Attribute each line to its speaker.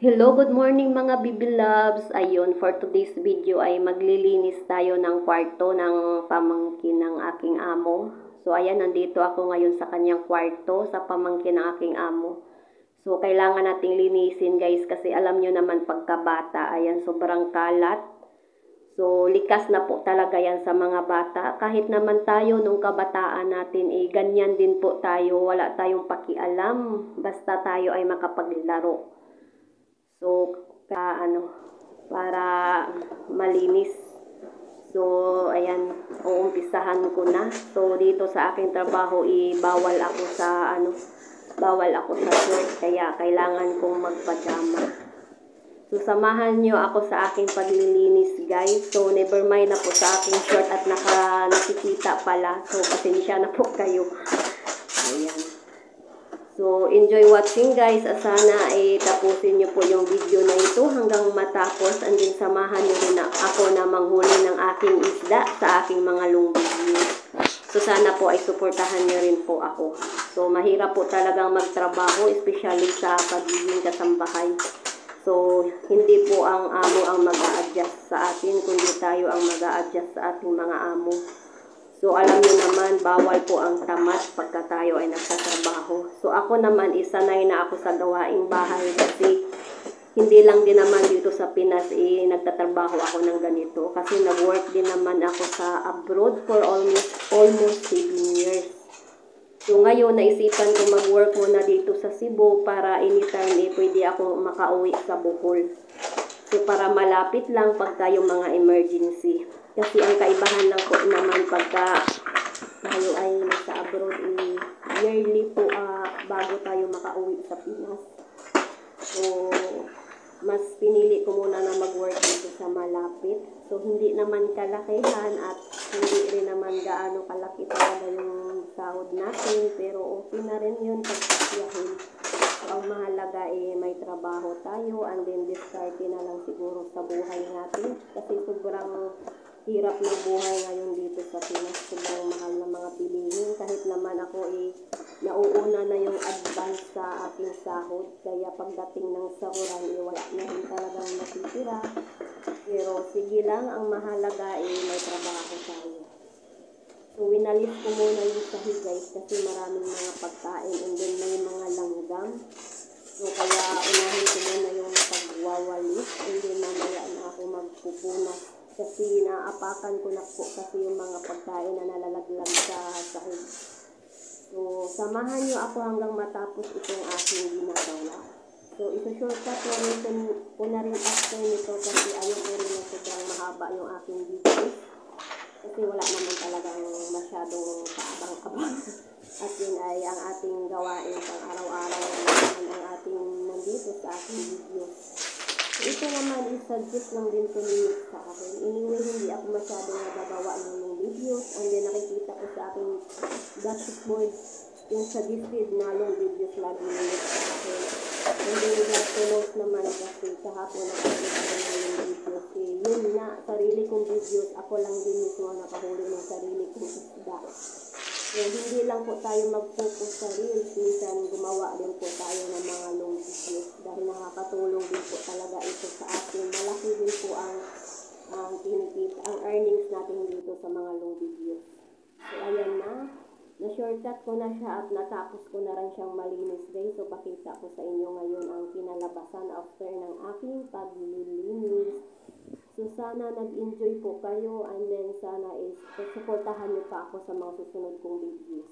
Speaker 1: Hello, good morning mga Bibi Loves. Ayun, for today's video ay maglilinis tayo ng kwarto ng pamangkin ng aking amo. So ayan, nandito ako ngayon sa kanyang kwarto, sa pamangkin ng aking amo. So kailangan nating linisin guys kasi alam nyo naman pagkabata, ayan sobrang kalat. So likas na po talaga yan sa mga bata. Kahit naman tayo nung kabataan natin, ganyan din po tayo, wala tayong pakialam. Basta tayo ay makapaglaro. So, para malinis. So, ayan, uumpisahan ko na. So, dito sa aking trabaho, bawal ako sa, short, kaya kailangan kong magpajama. So, samahan nyo ako sa aking paglilinis, guys. So, never mind na po sa aking short at nakikita pala. So, pasensya na po kayo. Ayan. So, enjoy watching guys. Sana tapusin nyo po yung video na ito hanggang matapos. And then samahan nyo rin ako na manghuli ng aking isda sa aking mga lungvideo. So, sana po ay suportahan nyo rin po ako. So, mahirap po talagang magtrabaho, especially sa pagiging kasambahay. So, hindi po ang amo ang mag-a-adjust sa atin, kundi tayo ang mag-a-adjust sa ating mga amo. So, alam niyo naman, bawal po ang tamad pagka tayo ay nagtatrabaho. So, ako naman, isanay na ako sa gawaing bahay kasi hindi lang din naman dito sa Pinas nagtatrabaho ako ng ganito. Kasi nag-work din naman ako sa abroad for almost 7 years. So, ngayon, naisipan ko mag-work muna dito sa Cebu para anytime pwede ako makauwi sa Bohol. So, para malapit lang pagka yung mga emergency. Kasi ang kaibahan lang po naman pagka tayo ay nasa abroad, yearly po bago tayo makauwi sa Pinas. So, mas pinili ko muna na mag-work dito sa malapit. So, hindi naman kalakihan at hindi rin naman gaano kalaki talaga yung sahod natin. Pero okay na rin yun pagkasiyahin. So, ang mahalaga may trabaho tayo and then diskarte na lang siguro sa buhay natin. Kasi sobrang hirap ng buhay ngayon dito sa Pinas. Sobrang mahal na mga bilihin. Kahit naman ako nauuna na yung advance sa aking sahod. Kaya pagdating ng sahuran, wala na rin talagang matitira. Pero sige lang, ang mahalaga may trabaho tayo. So, winalis ko muna yung sahig guys kasi maraming mga pagkain and then may mga langgam. So, kaya unahin ko muna yung pagwawalis and then mamaya na ako magpupunas. Kasi naapakan ko na po kasi yung mga pagkain na nalalaglag sa sahig. So, samahan nyo ako hanggang matapos itong aking ginagawa. So, isa-shortcut na rin ko na rin after nito kasi ayoko rin na sobrang mahaba yung aking videos. Kasi wala naman talagang masyadong kaabang-abang. At yun ay ang ating gawain pang araw-araw naman ang ating nandito sa ating videos. So, ito naman suggest lang din to sa akin. Anyway, hindi ako masyadong nagagawa ng videos. And then nakikita ko sa aking dashboard yung suggested na long videos lagi nilip sa akin. And then nag-close naman kasi kahapon nakakita ko ng yung videos. Yun na, sarili kong videos. Ako lang din mismo nakahuli ng sarili kong isda. So, hindi lang po tayo mag-focus sa reels. Minsan gumawa din po tayo ng mga long videos. Dahil nakakatulong din po talaga ito sa atin. Malaki din po ang earnings natin dito sa mga long videos. So, ayan na. Na-shortcut ko na siya at natapos ko na rin siyang malinis guys. So, pakita ko sa inyo ngayon ang kinalabasan after ng aking paglilinis. So, sana nag-enjoy po kayo and then sana supportahan niyo pa ako sa mga susunod kong videos.